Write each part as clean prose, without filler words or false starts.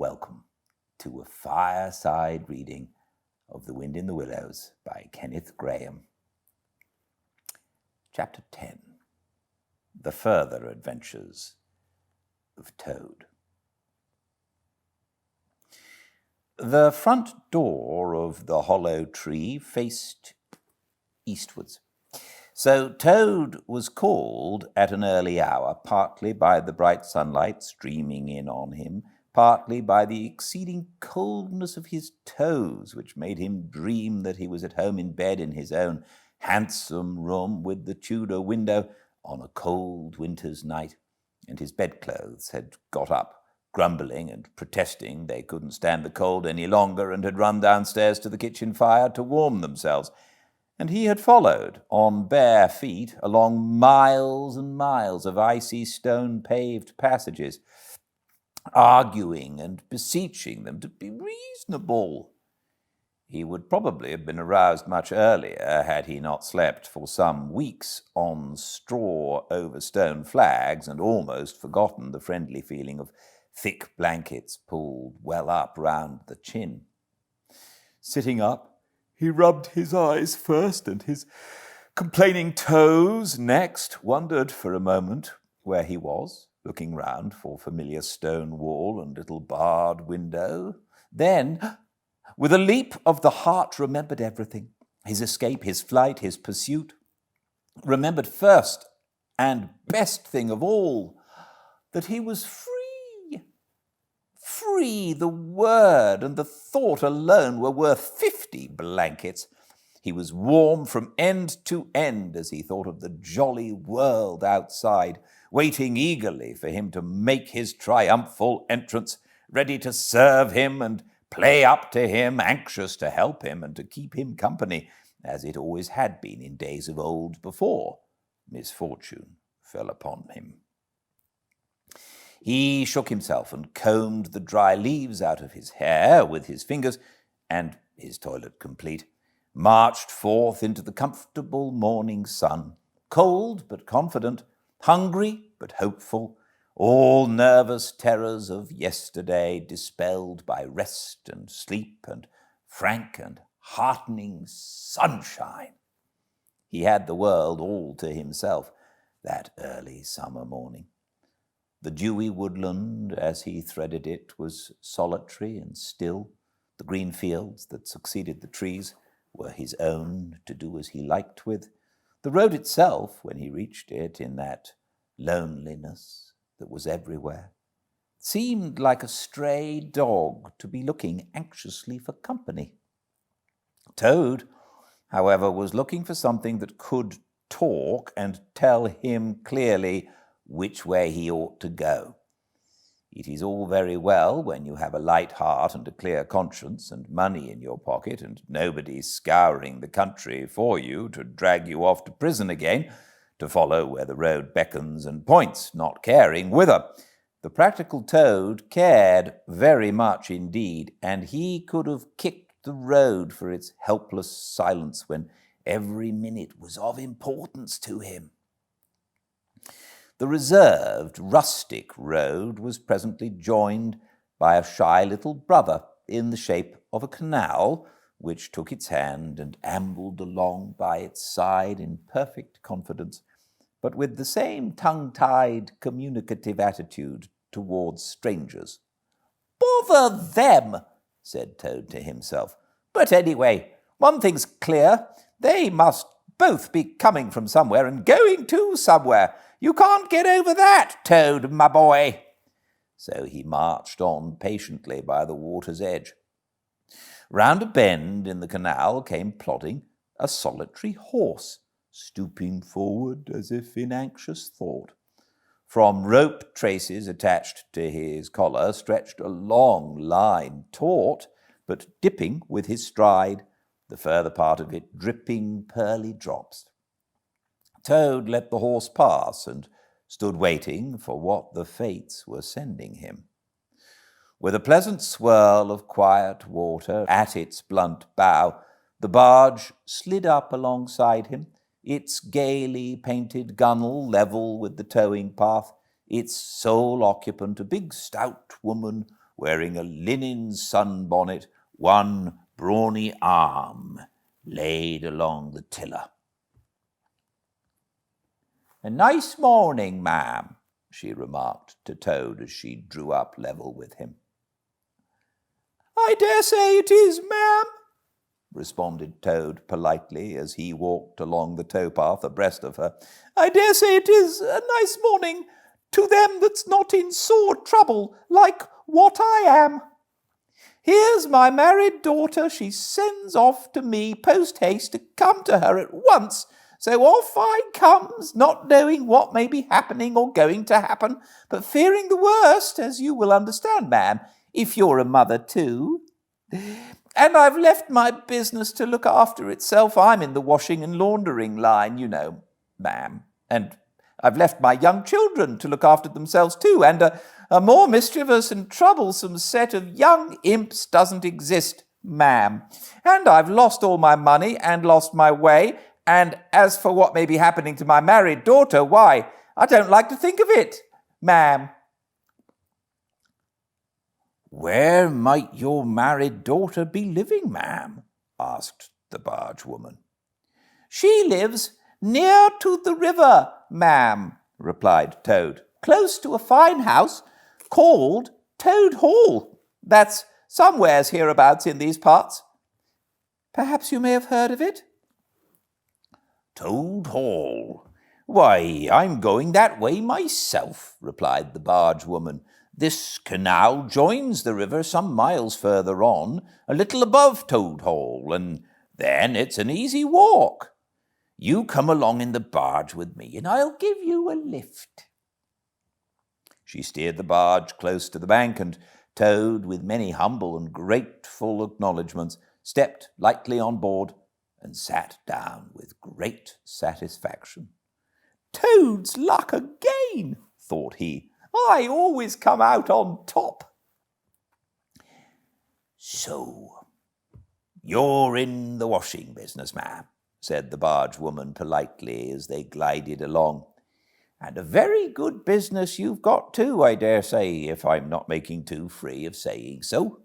Welcome to a Fireside Reading of The Wind in the Willows by Kenneth Grahame. Chapter 10. The Further Adventures of Toad. The front door of the hollow tree faced eastwards. So Toad was called at an early hour, partly by the bright sunlight streaming in on him, partly by the exceeding coldness of his toes, which made him dream that he was at home in bed in his own handsome room with the Tudor window on a cold winter's night, and his bedclothes had got up, grumbling and protesting they couldn't stand the cold any longer, and had run downstairs to the kitchen fire to warm themselves. And he had followed, on bare feet, along miles and miles of icy stone-paved passages, arguing and beseeching them to be reasonable. He would probably have been aroused much earlier had he not slept for some weeks on straw over stone flags and almost forgotten the friendly feeling of thick blankets pulled well up round the chin. Sitting up, he rubbed his eyes first and his complaining toes next, wondered for a moment where he was, looking round for familiar stone wall and little barred window. Then, with a leap of the heart, remembered everything, his escape, his flight, his pursuit. Remembered first, and best thing of all, that he was free. Free, the word and the thought alone were worth 50 blankets. He was warm from end to end as he thought of the jolly world outside, waiting eagerly for him to make his triumphal entrance, ready to serve him and play up to him, anxious to help him and to keep him company, as it always had been in days of old before misfortune fell upon him. He shook himself and combed the dry leaves out of his hair with his fingers, and, his toilet complete, marched forth into the comfortable morning sun, cold but confident, hungry but hopeful, all nervous terrors of yesterday dispelled by rest and sleep and frank and heartening sunshine. He had the world all to himself that early summer morning. The dewy woodland, as he threaded it, was solitary and still. The green fields that succeeded the trees were his own to do as he liked with. The road itself, when he reached it in that loneliness that was everywhere, seemed like a stray dog to be looking anxiously for company. Toad, however, was looking for something that could talk and tell him clearly which way he ought to go. It is all very well when you have a light heart and a clear conscience and money in your pocket and nobody scouring the country for you to drag you off to prison again, to follow where the road beckons and points, not caring whither. The practical Toad cared very much indeed, and he could have kicked the road for its helpless silence when every minute was of importance to him. The reserved, rustic road was presently joined by a shy little brother in the shape of a canal, which took its hand and ambled along by its side in perfect confidence, but with the same tongue-tied, communicative attitude towards strangers. "Bother them," said Toad to himself. "But anyway, one thing's clear. They must both be coming from somewhere and going to somewhere. You can't get over that, Toad, my boy." So he marched on patiently by the water's edge. Round a bend in the canal came plodding a solitary horse, stooping forward as if in anxious thought. From rope traces attached to his collar stretched a long line, taut, but dipping with his stride, the further part of it dripping pearly drops. Toad let the horse pass and stood waiting for what the fates were sending him. With a pleasant swirl of quiet water at its blunt bow, the barge slid up alongside him, its gaily painted gunwale level with the towing path, its sole occupant, a big stout woman wearing a linen sunbonnet, one brawny arm laid along the tiller. "A nice morning, ma'am," she remarked to Toad as she drew up level with him. "I dare say it is, ma'am," responded Toad politely as he walked along the towpath abreast of her. "I dare say it is a nice morning to them that's not in sore trouble like what I am. Here's my married daughter. She sends off to me post-haste to come to her at once. So off I comes, not knowing what may be happening or going to happen, but fearing the worst, as you will understand, ma'am, if you're a mother too. And I've left my business to look after itself. I'm in the washing and laundering line, you know, ma'am. And I've left my young children to look after themselves too, and a more mischievous and troublesome set of young imps doesn't exist, ma'am. And I've lost all my money and lost my way, and as for what may be happening to my married daughter, why, I don't like to think of it, ma'am." "Where might your married daughter be living, ma'am?" asked the barge woman. "She lives near to the river, ma'am," replied Toad, "close to a fine house called Toad Hall. That's somewheres hereabouts in these parts. Perhaps you may have heard of it?" "Toad Hall? Why, I'm going that way myself," replied the barge woman. "This canal joins the river some miles further on, a little above Toad Hall, and then it's an easy walk. You come along in the barge with me, and I'll give you a lift." She steered the barge close to the bank, and Toad, with many humble and grateful acknowledgments, stepped lightly on board and sat down with great satisfaction. "Toad's luck again," thought he. "I always come out on top." "So, you're in the washing business, ma'am," said the barge woman politely as they glided along. "And a very good business you've got too, I dare say, if I'm not making too free of saying so."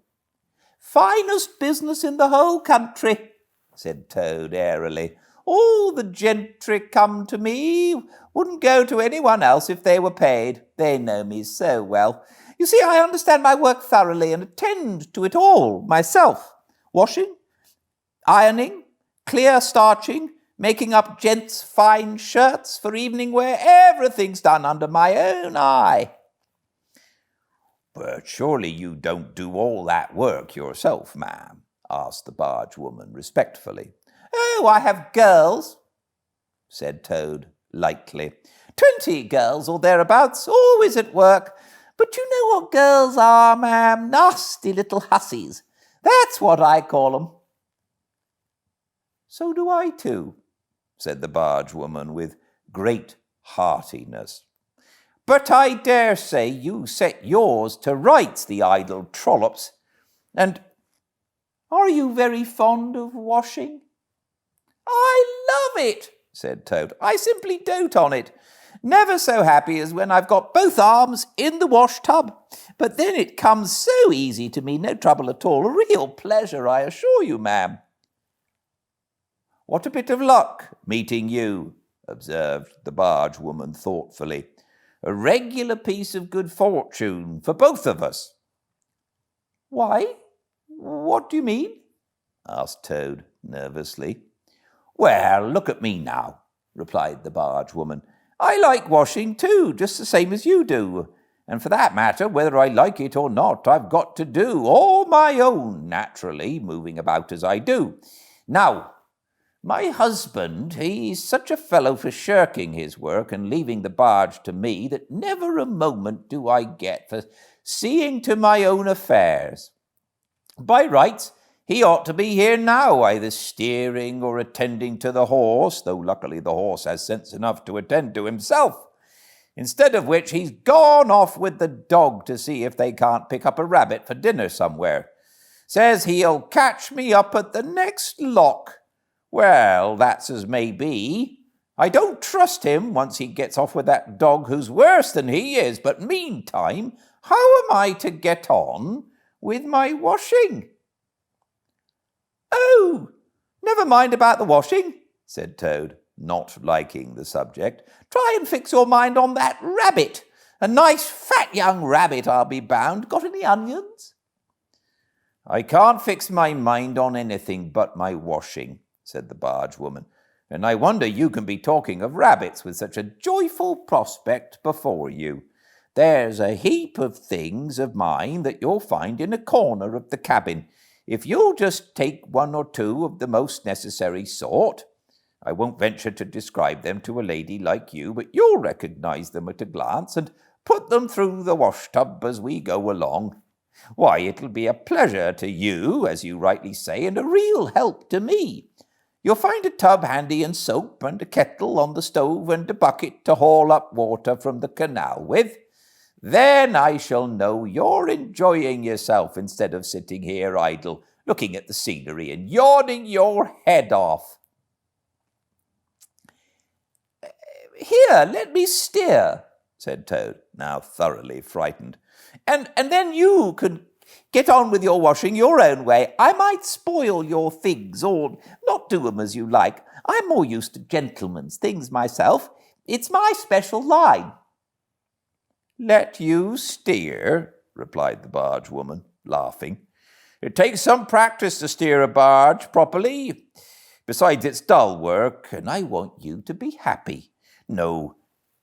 "Finest business in the whole country," said Toad airily. "All the gentry come to me, wouldn't go to anyone else if they were paid. They know me so well. You see, I understand my work thoroughly and attend to it all myself. Washing, ironing, clear starching, making up gents' fine shirts for evening wear, everything's done under my own eye." "But surely you don't do all that work yourself, ma'am?" asked the barge woman respectfully. "Oh, I have girls," said Toad lightly. 20 girls or thereabouts, always at work. But you know what girls are, ma'am? Nasty little hussies. That's what I call 'em." "So do I too," said the barge woman with great heartiness. "But I dare say you set yours to rights, the idle trollops. And are you very fond of washing?" "I love it," said Toad. "I simply dote on it. Never so happy as when I've got both arms in the wash tub. But then it comes so easy to me, no trouble at all. A real pleasure, I assure you, ma'am." "What a bit of luck meeting you," observed the barge woman thoughtfully. "A regular piece of good fortune for both of us." "Why? What do you mean?" asked Toad nervously. "Well, look at me now," replied the barge woman. "I like washing too, just the same as you do. And for that matter, whether I like it or not, I've got to do all my own, naturally, moving about as I do. Now, my husband, he's such a fellow for shirking his work and leaving the barge to me that never a moment do I get for seeing to my own affairs. By rights, he ought to be here now, either steering or attending to the horse, though luckily the horse has sense enough to attend to himself. Instead of which, he's gone off with the dog to see if they can't pick up a rabbit for dinner somewhere. Says he'll catch me up at the next lock. Well, that's as may be. I don't trust him once he gets off with that dog who's worse than he is, but meantime, How am I to get on with my washing?" "Oh, never mind about the washing," said Toad, not liking the subject. "Try and fix your mind on that rabbit. A nice fat young rabbit, I'll be bound. Got any onions?" "I can't fix my mind on anything but my washing," said the barge woman, "and I wonder you can be talking of rabbits with such a joyful prospect before you. There's a heap of things of mine that you'll find in a corner of the cabin. If you'll just take one or two of the most necessary sort, I won't venture to describe them to a lady like you, but you'll recognize them at a glance, and put them through the wash-tub as we go along, why, it'll be a pleasure to you, as you rightly say, and a real help to me. You'll find a tub handy and soap, and a kettle on the stove, and a bucket to haul up water from the canal with. Then I shall know you're enjoying yourself instead of sitting here idle, looking at the scenery and yawning your head off." "Here, let me steer," said Toad, now thoroughly frightened. And then you can get on with your washing your own way. I might spoil your things, or not do 'em as you like. I'm more used to gentlemen's things myself. It's my special line." "Let you steer?" replied the barge woman, laughing. "It takes some practice to steer a barge properly. Besides, it's dull work, and I want you to be happy. No,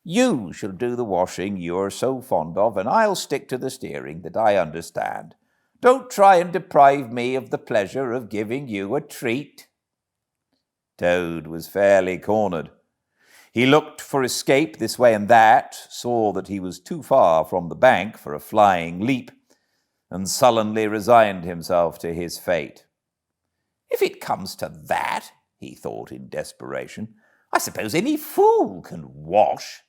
you shall do the washing you're so fond of, and I'll stick to the steering that I understand. Don't try and deprive me of the pleasure of giving you a treat." Toad was fairly cornered. He looked for escape this way and that, saw that he was too far from the bank for a flying leap, and sullenly resigned himself to his fate. "If it comes to that," he thought in desperation, "I suppose any fool can wash."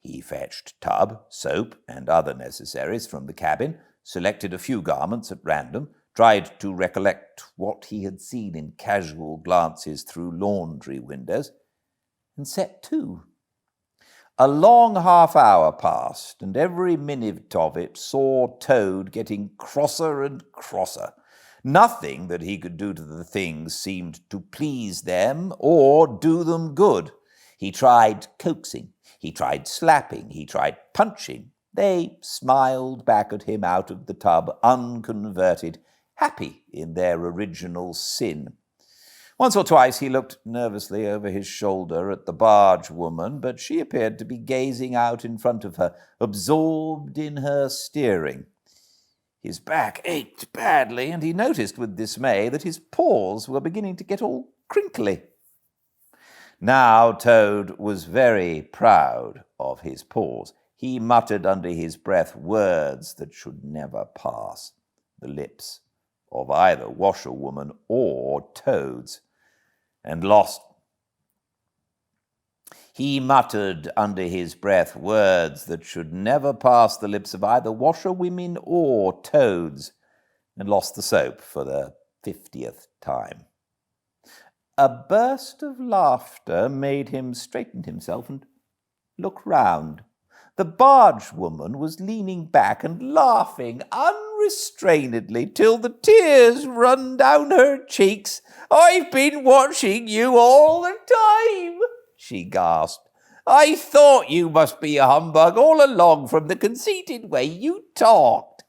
He fetched tub, soap, and other necessaries from the cabin, selected a few garments at random, tried to recollect what he had seen in casual glances through laundry windows, and set to. A long half-hour passed, and every minute of it saw Toad getting crosser and crosser. Nothing that he could do to the things seemed to please them or do them good. He tried coaxing, he tried slapping, he tried punching. They smiled back at him out of the tub, unconverted, happy in their original sin. Once or twice he looked nervously over his shoulder at the barge woman, but she appeared to be gazing out in front of her, absorbed in her steering. His back ached badly, and he noticed with dismay that his paws were beginning to get all crinkly. Now Toad was very proud of his paws. He muttered under his breath words that should never pass the lips of either washerwoman or Toad's, and lost. He muttered under his breath words that should never pass the lips of either washerwomen or Toads, and lost the soap for the 50th time. A burst of laughter made him straighten himself and look round. The barge woman was leaning back and laughing unrestrainedly till the tears run down her cheeks. "I've been watching you all the time," she gasped. "I thought you must be a humbug all along from the conceited way you talked.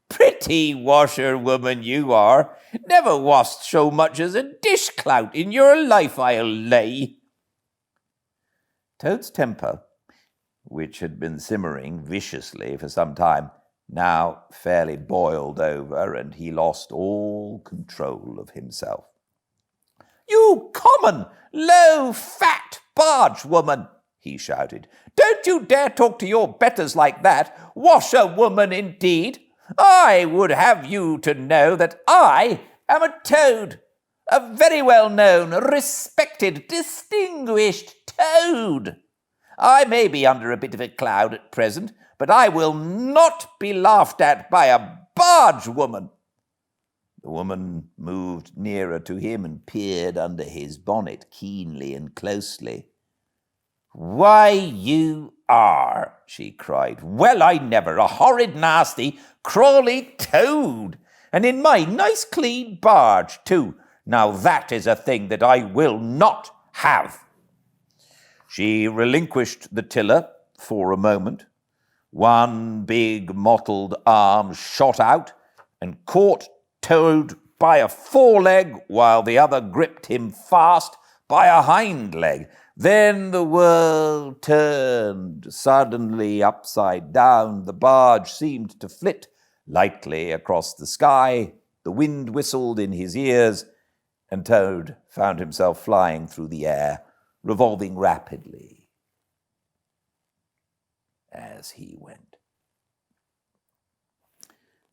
Pretty washerwoman you are. Never washed so much as a dishclout in your life, I'll lay." Toad's temper, which had been simmering viciously for some time, now fairly boiled over, and he lost all control of himself. "You common, low, fat barge woman!" he shouted. "Don't you dare talk to your betters like that. Washerwoman, indeed! I would have you to know that I am a Toad, a very well-known, respected, distinguished Toad. I may be under a bit of a cloud at present, but I will not be laughed at by a barge woman." The woman moved nearer to him and peered under his bonnet keenly and closely. "Why, you are," she cried. "Well, I never, a horrid, nasty, crawly toad, and in my nice clean barge, too. Now that is a thing that I will not have." She relinquished the tiller for a moment. One big mottled arm shot out and caught Toad by a foreleg, while the other gripped him fast by a hind leg. Then the world turned suddenly upside down. The barge seemed to flit lightly across the sky. The wind whistled in his ears, and Toad found himself flying through the air, revolving rapidly as he went.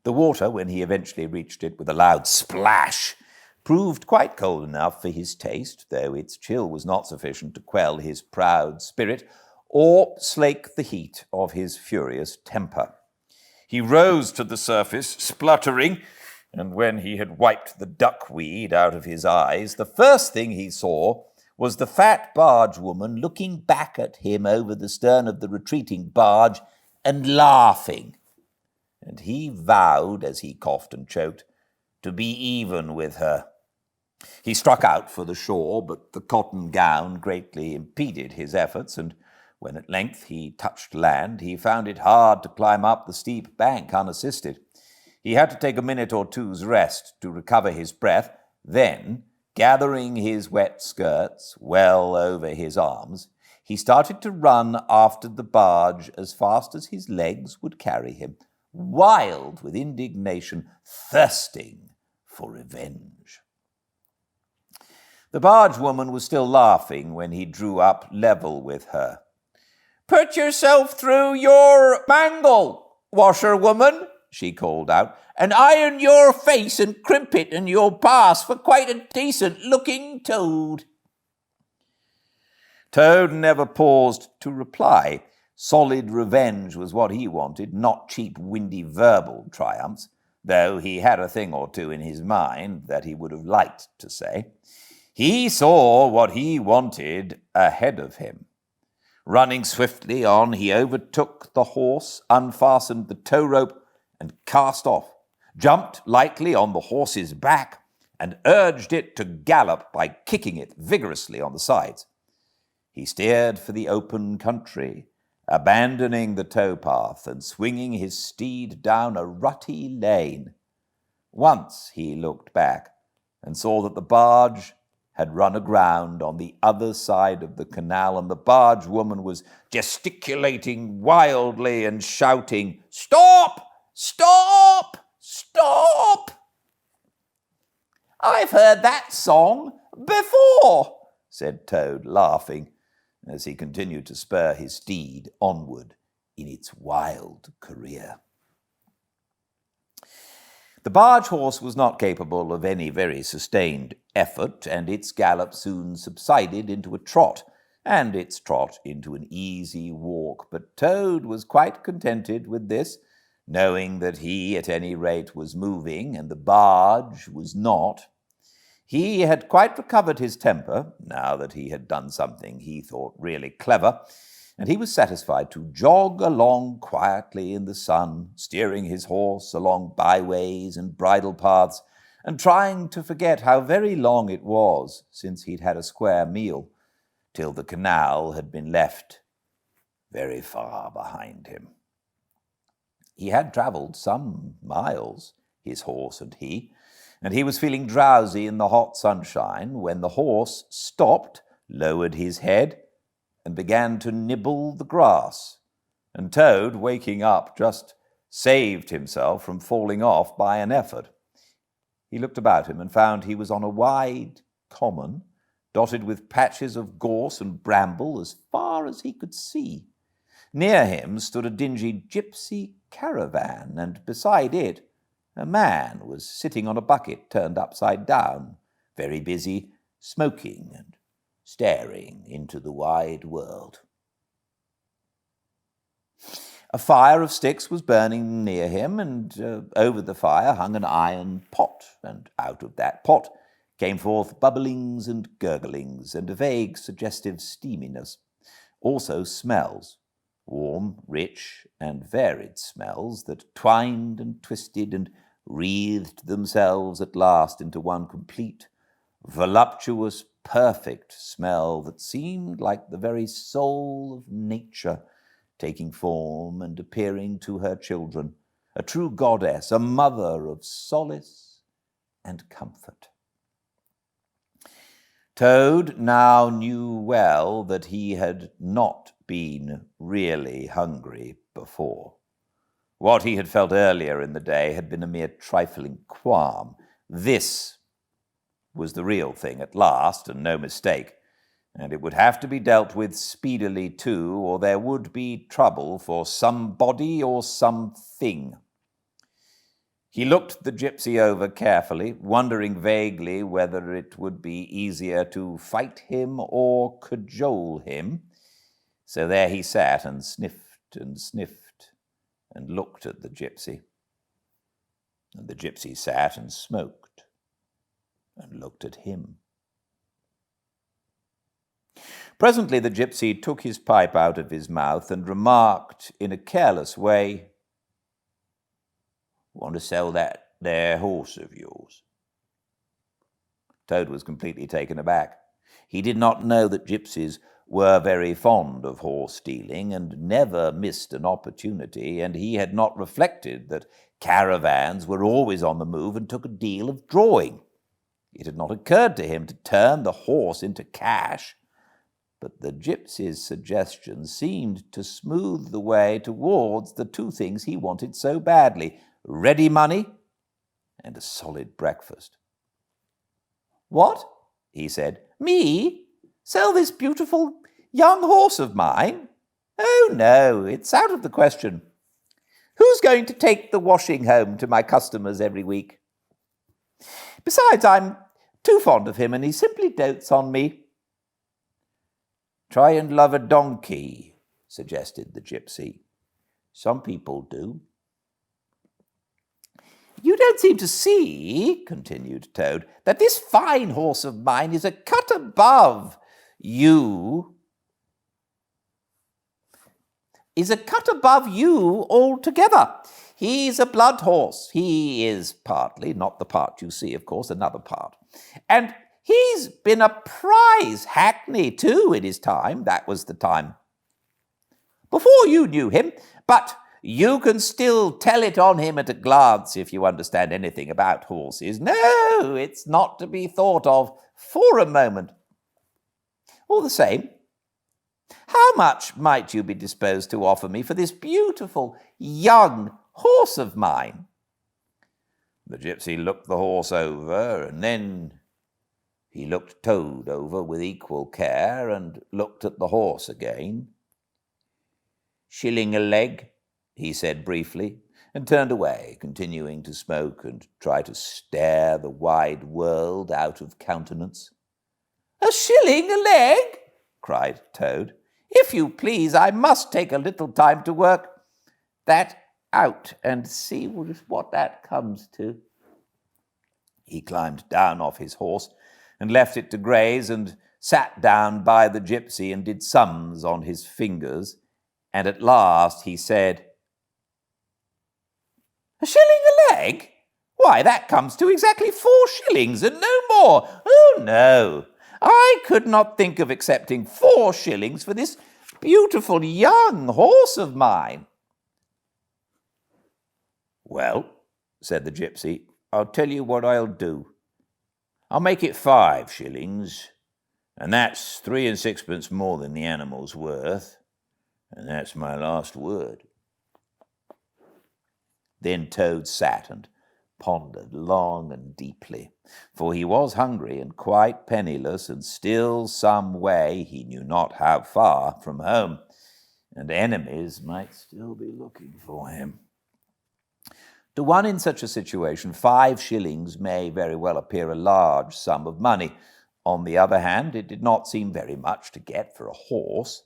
The water, when he eventually reached it with a loud splash, proved quite cold enough for his taste, though its chill was not sufficient to quell his proud spirit or slake the heat of his furious temper. He rose to the surface, spluttering, and when he had wiped the duckweed out of his eyes, the first thing he saw was the fat barge woman looking back at him over the stern of the retreating barge and laughing. And he vowed, as he coughed and choked, to be even with her. He struck out for the shore, but the cotton gown greatly impeded his efforts, and when at length he touched land, he found it hard to climb up the steep bank unassisted. He had to take a minute or two's rest to recover his breath. Then, gathering his wet skirts well over his arms, he started to run after the barge as fast as his legs would carry him, wild with indignation, thirsting for revenge. The barge woman was still laughing when he drew up level with her. "Put yourself through your mangle, washerwoman," she called out, "and iron your face and crimp it, and you'll pass for quite a decent-looking toad." Toad never paused to reply. Solid revenge was what he wanted, not cheap, windy verbal triumphs, though he had a thing or two in his mind that he would have liked to say. He saw what he wanted ahead of him. Running swiftly on, he overtook the horse, unfastened the tow rope, and cast off, jumped lightly on the horse's back, and urged it to gallop by kicking it vigorously on the sides. He steered for the open country, abandoning the towpath and swinging his steed down a rutty lane. Once he looked back and saw that the barge had run aground on the other side of the canal, and the barge woman was gesticulating wildly and shouting, "Stop! Stop! Stop!" "I've heard that song before," said Toad, laughing, as he continued to spur his steed onward in its wild career. The barge horse was not capable of any very sustained effort, and its gallop soon subsided into a trot, and its trot into an easy walk. But Toad was quite contented with this, knowing that he, at any rate, was moving, and the barge was not. He had quite recovered his temper, now that he had done something he thought really clever, and he was satisfied to jog along quietly in the sun, steering his horse along byways and bridle paths, and trying to forget how very long it was since he'd had a square meal, till the canal had been left very far behind him. He had travelled some miles, his horse and he was feeling drowsy in the hot sunshine when the horse stopped, lowered his head, and began to nibble the grass, and Toad, waking up, just saved himself from falling off by an effort. He looked about him and found he was on a wide common, dotted with patches of gorse and bramble as far as he could see. Near him stood a dingy gypsy caravan, and beside it a man was sitting on a bucket turned upside down, very busy, smoking and staring into the wide world. A fire of sticks was burning near him, and over the fire hung an iron pot, and out of that pot came forth bubblings and gurglings and a vague suggestive steaminess. also smells, warm, rich, and varied smells that twined and twisted and wreathed themselves at last into one complete, voluptuous, perfect smell that seemed like the very soul of nature taking form and appearing to her children, a true goddess, a mother of solace and comfort. Toad now knew well that he had not been really hungry before. What he had felt earlier in the day had been a mere trifling qualm. This was the real thing at last, and no mistake, and it would have to be dealt with speedily too, or there would be trouble for somebody or something. He looked the gypsy over carefully, wondering vaguely whether it would be easier to fight him or cajole him. So there he sat and sniffed and looked at the gypsy. And the gypsy sat and smoked and looked at him. Presently the gypsy took his pipe out of his mouth and remarked in a careless way, "Want to sell that there horse of yours?" Toad was completely taken aback. He did not know that gypsies were very fond of horse stealing and never missed an opportunity, and he had not reflected that caravans were always on the move and took a deal of drawing. It had not occurred to him to turn the horse into cash, but the gypsy's suggestion seemed to smooth the way towards the two things he wanted so badly: ready money and a solid breakfast. "What?" he said. "Me? Sell this beautiful young horse of mine? Oh, no, it's out of the question. Who's going to take the washing home to my customers every week? Besides, I'm too fond of him, and he simply dotes on me." "Try and love a donkey," suggested the gypsy. "Some people do." "You don't seem to see," continued Toad, "that this fine horse of mine is a cut above you. Altogether. He's a blood horse. He is partly, not the part you see, of course, another part. And he's been a prize hackney, too, in his time. That was the time before you knew him, but you can still tell it on him at a glance if you understand anything about horses. No, it's not to be thought of for a moment. All the same, how much might you be disposed to offer me for this beautiful young horse of mine?" The gypsy looked the horse over, and then he looked Toad over with equal care and looked at the horse again. "Shilling a leg," he said briefly, and turned away, continuing to smoke and try to stare the wide world out of countenance. "A shilling a leg?" cried Toad. "If you please, I must take a little time to work that out and see what that comes to." He climbed down off his horse and left it to graze and sat down by the gypsy and did sums on his fingers, and at last he said, "A shilling a leg? Why, that comes to exactly 4 shillings and no more. Oh, no, I could not think of accepting 4 shillings for this beautiful young horse of mine." "Well," said the gypsy, "I'll tell you what I'll do. I'll make it 5 shillings, and that's 3 and 6pence more than the animal's worth, and that's my last word." Then Toad sat and pondered long and deeply, for he was hungry and quite penniless, and still some way, he knew not how far, from home, and enemies might still be looking for him. To one in such a situation, 5 shillings may very well appear a large sum of money. On the other hand, it did not seem very much to get for a horse.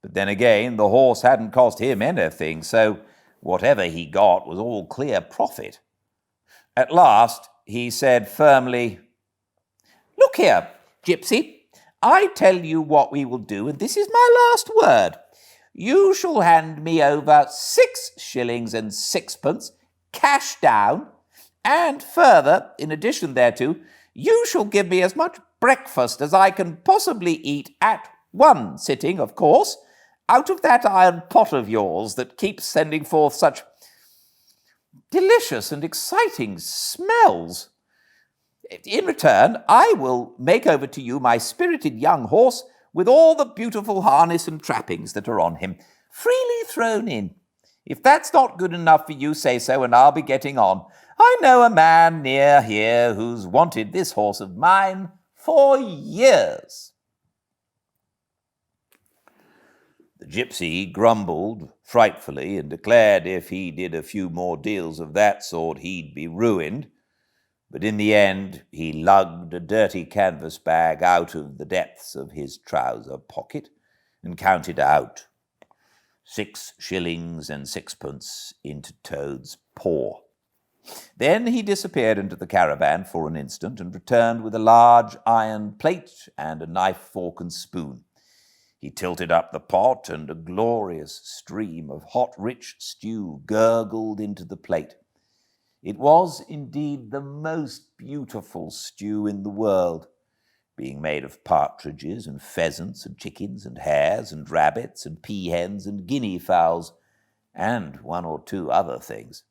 But then again, the horse hadn't cost him anything, so whatever he got was all clear profit. At last, he said firmly, "Look here, gypsy, I tell you what we will do, and this is my last word. You shall hand me over 6 shillings and 6pence, cash down, and further, in addition thereto, you shall give me as much breakfast as I can possibly eat at one sitting, of course, out of that iron pot of yours that keeps sending forth such delicious and exciting smells. In return, I will make over to you my spirited young horse with all the beautiful harness and trappings that are on him, freely thrown in. If that's not good enough for you, say so, and I'll be getting on. I know a man near here who's wanted this horse of mine for years." The gypsy grumbled frightfully and declared if he did a few more deals of that sort, he'd be ruined. But in the end, he lugged a dirty canvas bag out of the depths of his trouser pocket and counted out 6 shillings and 6pence into Toad's paw. Then he disappeared into the caravan for an instant and returned with a large iron plate and a knife, fork, and spoon. He tilted up the pot, and a glorious stream of hot, rich stew gurgled into the plate. It was indeed the most beautiful stew in the world, being made of partridges and pheasants and chickens and hares and rabbits and peahens and guinea fowls, and 1 or 2 other things.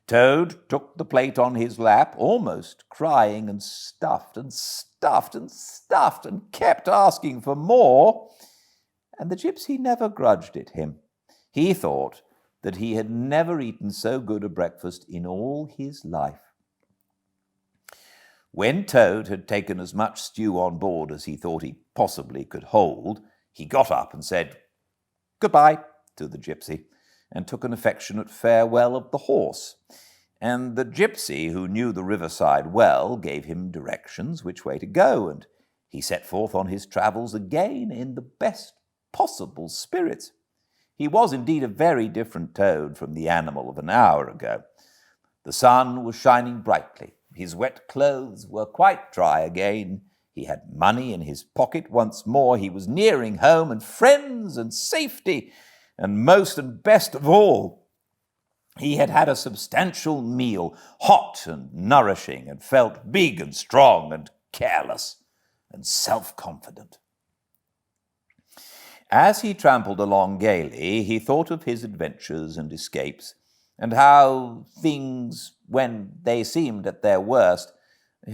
Toad took the plate on his lap, almost crying, and stuffed and stuffed and stuffed, and kept asking for more, and the gypsy never grudged it him. He thought that he had never eaten so good a breakfast in all his life. When Toad had taken as much stew on board as he thought he possibly could hold, he got up and said "Goodbye" to the gypsy, and took an affectionate farewell of the horse. And the gypsy, who knew the riverside well, gave him directions which way to go, and he set forth on his travels again in the best possible spirits. He was indeed a very different Toad from the animal of an hour ago. The sun was shining brightly. His wet clothes were quite dry again. He had money in his pocket once more. He was nearing home and friends and safety. And most and best of all, he had had a substantial meal, hot and nourishing, and felt big and strong and careless and self-confident. As he trampled along gaily, he thought of his adventures and escapes, and how things, when they seemed at their worst,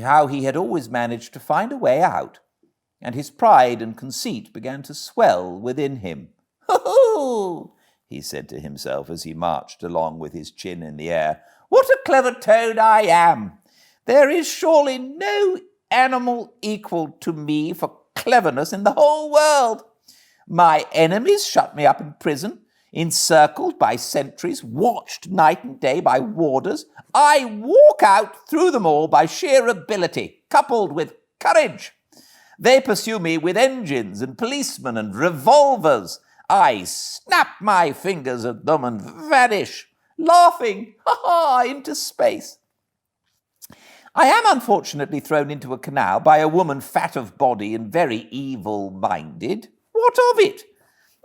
how he had always managed to find a way out, and his pride and conceit began to swell within him. "Ho-ho!" he said to himself as he marched along with his chin in the air. "What a clever Toad I am! There is surely no animal equal to me for cleverness in the whole world. My enemies shut me up in prison, encircled by sentries, watched night and day by warders. I walk out through them all by sheer ability, coupled with courage. They pursue me with engines and policemen and revolvers. I snap my fingers at them and vanish, laughing, into space. I am unfortunately thrown into a canal by a woman fat of body and very evil-minded. What of it?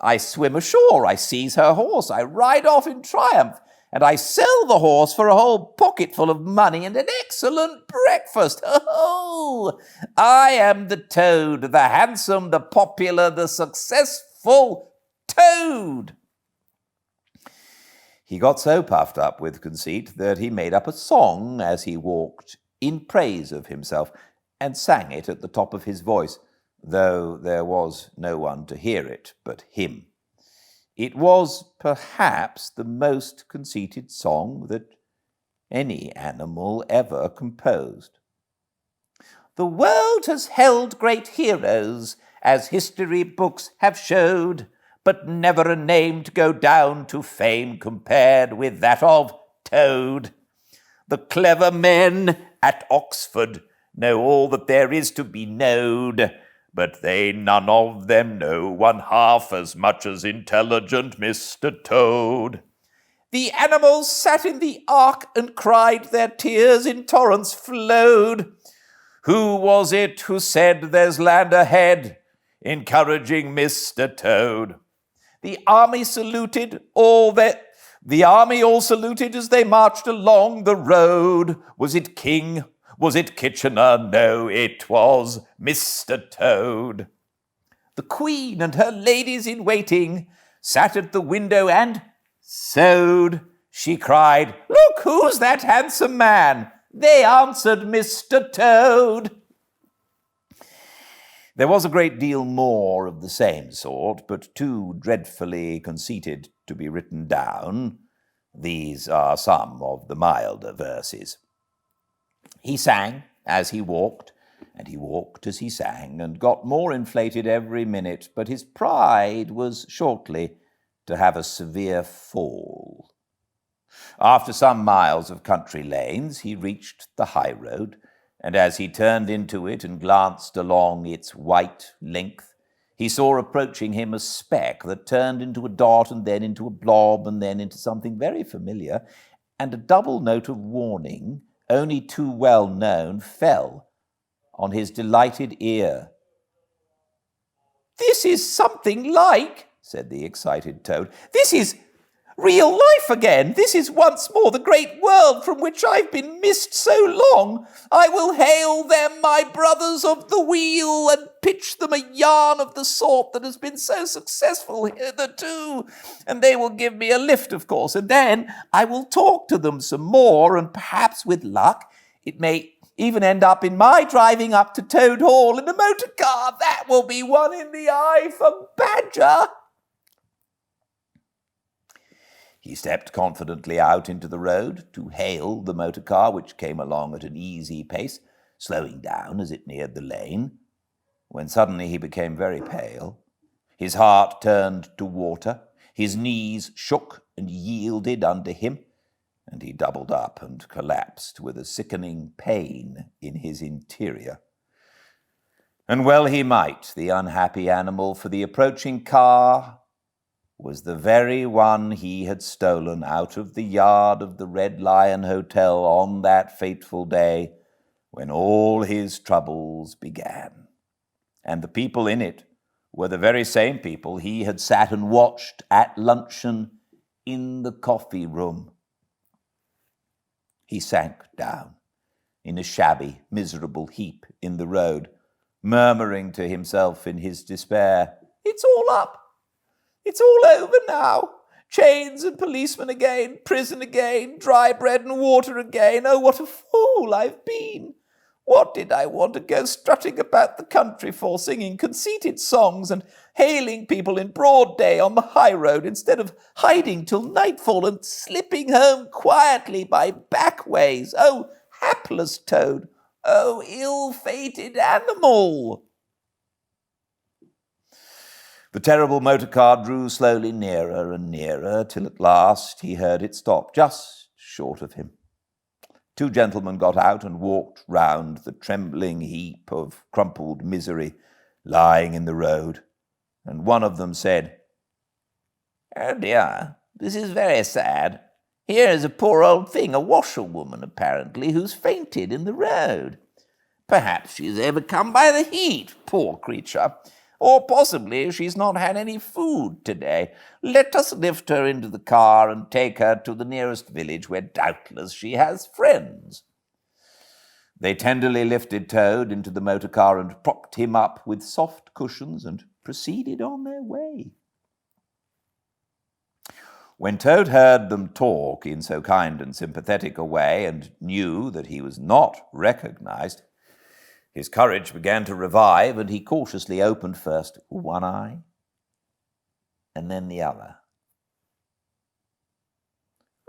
I swim ashore, I seize her horse, I ride off in triumph, and I sell the horse for a whole pocketful of money and an excellent breakfast. Oh, I am the Toad, the handsome, the popular, the successful Toad. He got so puffed up with conceit that he made up a song as he walked in praise of himself, and sang it at the top of his voice, though there was no one to hear it but him. It was perhaps the most conceited song that any animal ever composed. The world has held great heroes, as history books have showed, but never a name to go down to fame compared with that of Toad. The clever men at Oxford know all that there is to be knowed, but they none of them know one half as much as intelligent Mr. Toad. The animals sat in the ark and cried, their tears in torrents flowed. Who was it who said there's land ahead? encouraging Mr. Toad. The army all saluted as they marched along the road. Was it King? Was it Kitchener? No, it was Mr. Toad. The Queen and her ladies in waiting sat at the window and sewed. She cried, "Look, who's that handsome man?" They answered, "Mr. Toad." There was a great deal more of the same sort, but too dreadfully conceited to be written down. These are some of the milder verses. He sang as he walked, and he walked as he sang, and got more inflated every minute, but his pride was shortly to have a severe fall. After some miles of country lanes, he reached the high road, and as he turned into it and glanced along its white length, he saw approaching him a speck that turned into a dot and then into a blob and then into something very familiar, and a double note of warning, only too well known, fell on his delighted ear. "This is something like," said the excited Toad. "This is real life again. This is once more the great world from which I've been missed so long. I will hail them, my brothers of the wheel, and pitch them a yarn of the sort that has been so successful hitherto. And they will give me a lift, of course, and then I will talk to them some more, and perhaps with luck it may even end up in my driving up to Toad Hall in a motor car. That will be one in the eye for Badger." He stepped confidently out into the road to hail the motor car, which came along at an easy pace, slowing down as it neared the lane, when suddenly he became very pale. His heart turned to water, his knees shook and yielded under him, and he doubled up and collapsed with a sickening pain in his interior. And well he might, the unhappy animal, for the approaching car was the very one he had stolen out of the yard of the Red Lion Hotel on that fateful day when all his troubles began. And the people in it were the very same people he had sat and watched at luncheon in the coffee room. He sank down in a shabby, miserable heap in the road, murmuring to himself in his despair, "It's all up. It's all over now. Chains and policemen again, prison again, dry bread and water again. Oh, what a fool I've been. What did I want to go strutting about the country for, singing conceited songs and hailing people in broad day on the high road instead of hiding till nightfall and slipping home quietly by back ways? Oh, hapless Toad! Oh, ill-fated animal!" The terrible motor car drew slowly nearer and nearer, till at last he heard it stop just short of him. Two gentlemen got out and walked round the trembling heap of crumpled misery lying in the road, and one of them said, "Oh dear, this is very sad. Here is a poor old thing, a washerwoman apparently, who's fainted in the road. Perhaps she's overcome by the heat, poor creature. Or possibly she's not had any food today. Let us lift her into the car and take her to the nearest village where doubtless she has friends." They tenderly lifted Toad into the motor car and propped him up with soft cushions and proceeded on their way. When Toad heard them talk in so kind and sympathetic a way and knew that he was not recognized, his courage began to revive, and he cautiously opened first one eye and then the other.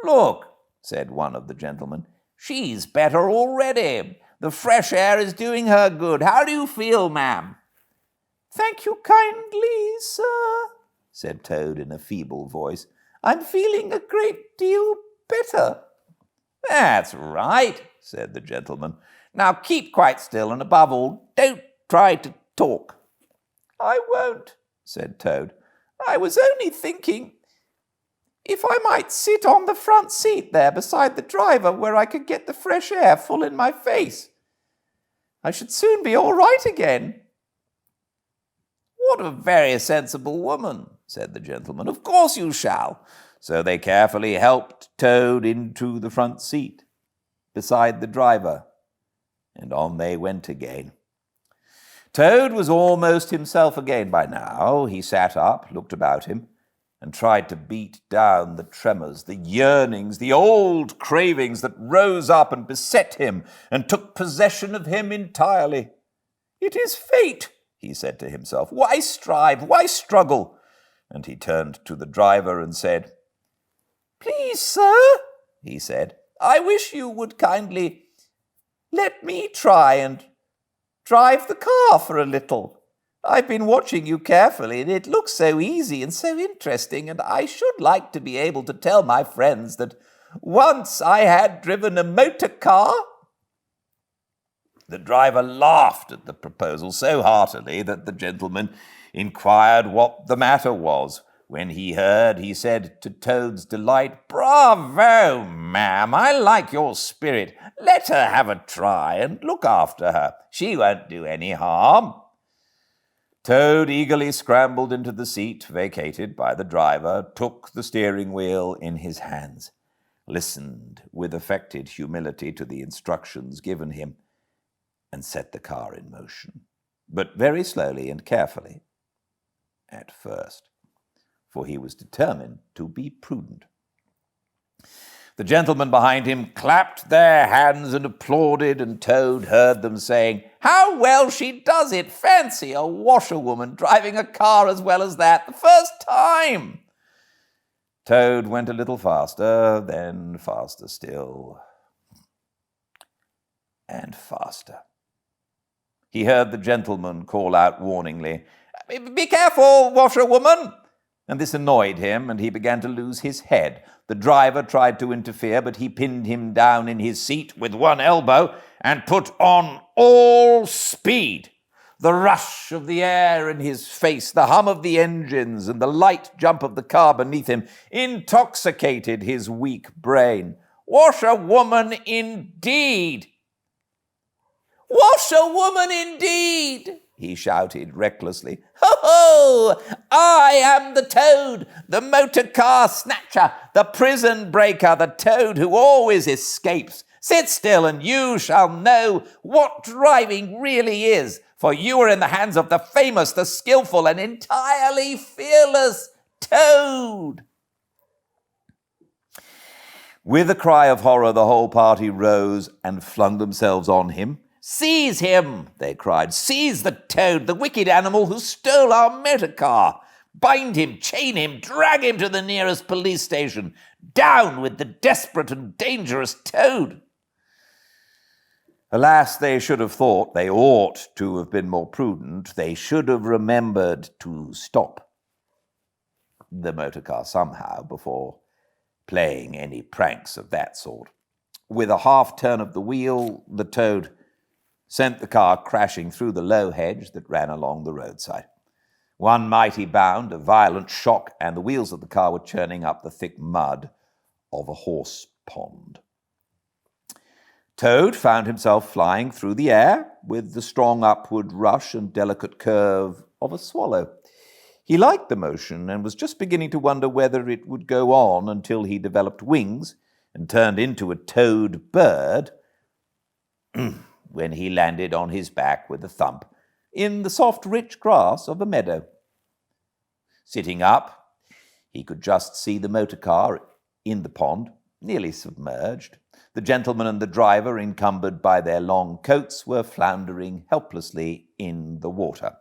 "Look," said one of the gentlemen, "she's better already. The fresh air is doing her good. How do you feel, ma'am?" "Thank you kindly, sir," said Toad in a feeble voice. "I'm feeling a great deal better." "That's right," said the gentleman. "Now keep quite still, and above all, don't try to talk." "I won't," said Toad. "I was only thinking if I might sit on the front seat there beside the driver where I could get the fresh air full in my face. I should soon be all right again." "What a very sensible woman," said the gentleman. "Of course you shall." So they carefully helped Toad into the front seat, beside the driver, and on they went again. Toad was almost himself again by now. He sat up, looked about him, and tried to beat down the tremors, the yearnings, the old cravings that rose up and beset him and took possession of him entirely. "It is fate," he said to himself. "Why strive? Why struggle?" And he turned to the driver and said, "Please, sir," he said, "I wish you would kindly let me try and drive the car for a little. I've been watching you carefully, and it looks so easy and so interesting, and I should like to be able to tell my friends that once I had driven a motor car." The driver laughed at the proposal so heartily that the gentleman inquired what the matter was. When he heard, he said to Toad's delight, "Bravo, ma'am, I like your spirit. Let her have a try and look after her. She won't do any harm." Toad eagerly scrambled into the seat vacated by the driver, took the steering wheel in his hands, listened with affected humility to the instructions given him, and set the car in motion, but very slowly and carefully at first, for he was determined to be prudent. The gentlemen behind him clapped their hands and applauded, and Toad heard them saying, "How well she does it! Fancy a washerwoman driving a car as well as that, the first time!" Toad went a little faster, then faster still, and faster. He heard the gentleman call out warningly, "Be careful, washerwoman!" And this annoyed him, and he began to lose his head. The driver tried to interfere, but he pinned him down in his seat with one elbow and put on all speed. The rush of the air in his face, the hum of the engines, and the light jump of the car beneath him intoxicated his weak brain. "Washerwoman indeed! Washerwoman indeed!" he shouted recklessly. "Ho-ho! I am the Toad, the motor car snatcher, the prison breaker, the Toad who always escapes. Sit still and you shall know what driving really is, for you are in the hands of the famous, the skillful, and entirely fearless Toad." With a cry of horror, the whole party rose and flung themselves on him. "Seize him!" they cried. "Seize the Toad, the wicked animal who stole our motor car! Bind him, chain him, drag him to the nearest police station! Down with the desperate and dangerous Toad!" Alas, they should have thought they ought to have been more prudent. They should have remembered to stop the motor car somehow before playing any pranks of that sort. With a half turn of the wheel, the Toad sent the car crashing through the low hedge that ran along the roadside. One mighty bound, a violent shock, and the wheels of the car were churning up the thick mud of a horse pond. Toad found himself flying through the air with the strong upward rush and delicate curve of a swallow. He liked the motion and was just beginning to wonder whether it would go on until he developed wings and turned into a toad bird when he landed on his back with a thump in the soft, rich grass of a meadow. Sitting up, he could just see the motor car in the pond, nearly submerged. The gentleman and the driver, encumbered by their long coats, were floundering helplessly in the water.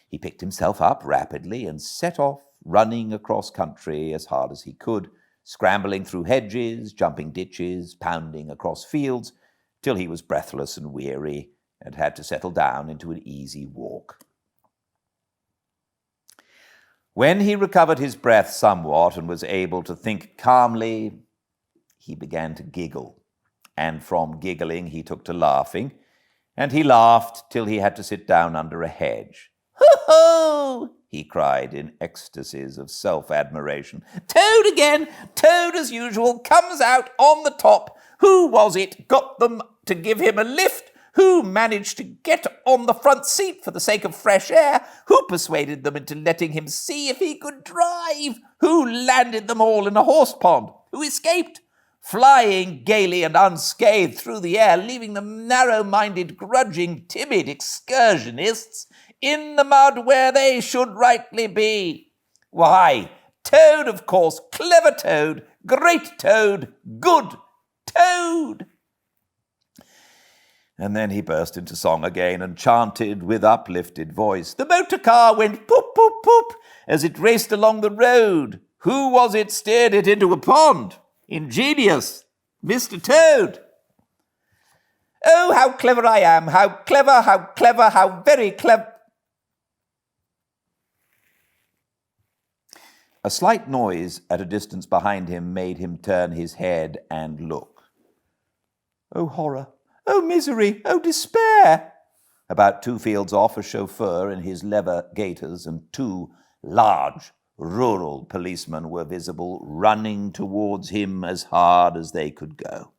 He picked himself up rapidly and set off, running across country as hard as he could, scrambling through hedges, jumping ditches, pounding across fields, till he was breathless and weary and had to settle down into an easy walk. When he recovered his breath somewhat and was able to think calmly, he began to giggle, and from giggling he took to laughing, and he laughed till he had to sit down under a hedge. "Ho-ho!" he cried in ecstasies of self-admiration. "Toad again! Toad as usual, comes out on the top. Who was it got them to give him a lift? Who managed to get on the front seat for the sake of fresh air? Who persuaded them into letting him see if he could drive? Who landed them all in a horse pond? Who escaped? Flying gaily and unscathed through the air, leaving them narrow-minded, grudging, timid excursionists in the mud where they should rightly be. Why, Toad, of course, clever Toad, great Toad, good Toad. And then he burst into song again and chanted with uplifted voice. The motor car went poop, poop, poop as it raced along the road. Who was it steered it into a pond? Ingenious Mr. Toad. Oh, how clever I am, how clever, how very clever. A slight noise at a distance behind him made him turn his head and look. Oh, horror! Oh, misery! Oh, despair! About 2 fields off, a chauffeur in his leather gaiters and 2 large rural policemen were visible, running towards him as hard as they could go.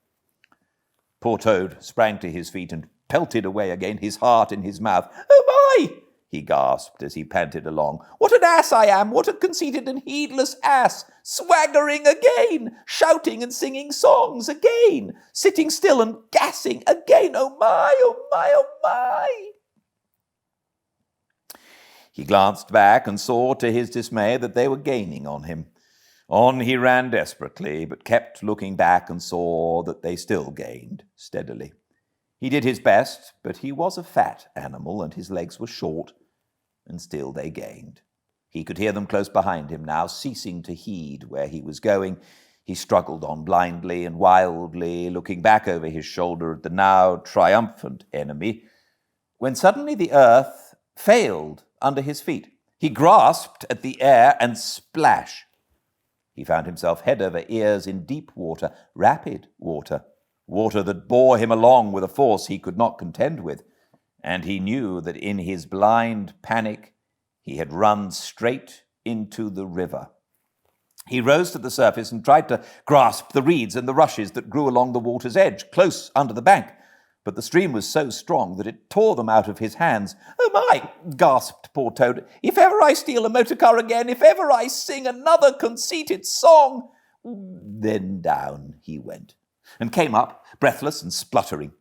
Poor Toad sprang to his feet and pelted away again, his heart in his mouth. Oh, my! He gasped as he panted along. What an ass I am! What a conceited and heedless ass! Swaggering again! Shouting and singing songs again! Sitting still and gassing again! Oh my, oh my, oh my! He glanced back and saw to his dismay that they were gaining on him. On he ran desperately, but kept looking back and saw that they still gained steadily. He did his best, but he was a fat animal and his legs were short, and still they gained. He could hear them close behind him now, ceasing to heed where he was going. He struggled on blindly and wildly, looking back over his shoulder at the now triumphant enemy, when suddenly the earth failed under his feet. He grasped at the air and splash. He found himself head over ears in deep water, rapid water, water that bore him along with a force he could not contend with, and he knew that in his blind panic he had run straight into the river. He rose to the surface and tried to grasp the reeds and the rushes that grew along the water's edge, close under the bank, but the stream was so strong that it tore them out of his hands. Oh my, gasped poor Toad, if ever I steal a motor car again, if ever I sing another conceited song. Then down he went, and came up, breathless and spluttering.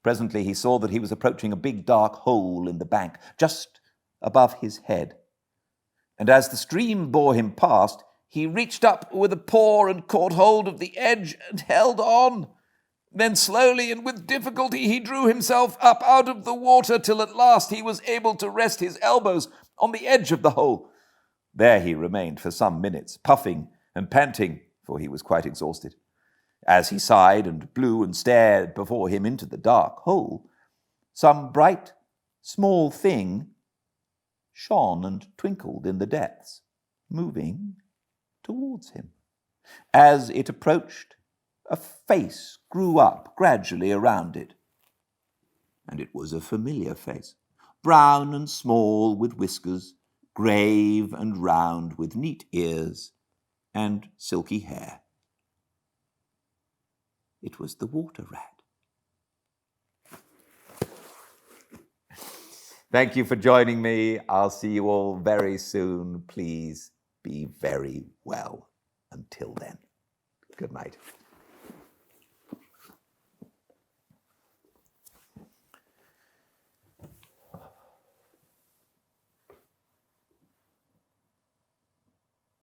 Presently he saw that he was approaching a big dark hole in the bank, just above his head. And as the stream bore him past, he reached up with a paw and caught hold of the edge and held on. Then slowly and with difficulty he drew himself up out of the water till at last he was able to rest his elbows on the edge of the hole. There he remained for some minutes, puffing and panting, for he was quite exhausted. As he sighed and blew and stared before him into the dark hole, some bright, small thing shone and twinkled in the depths, moving towards him. As it approached, a face grew up gradually around it, and it was a familiar face, brown and small with whiskers, grave and round with neat ears and silky hair. It was the water rat. Thank you for joining me. I'll see you all very soon. Please be very well until then. Good night.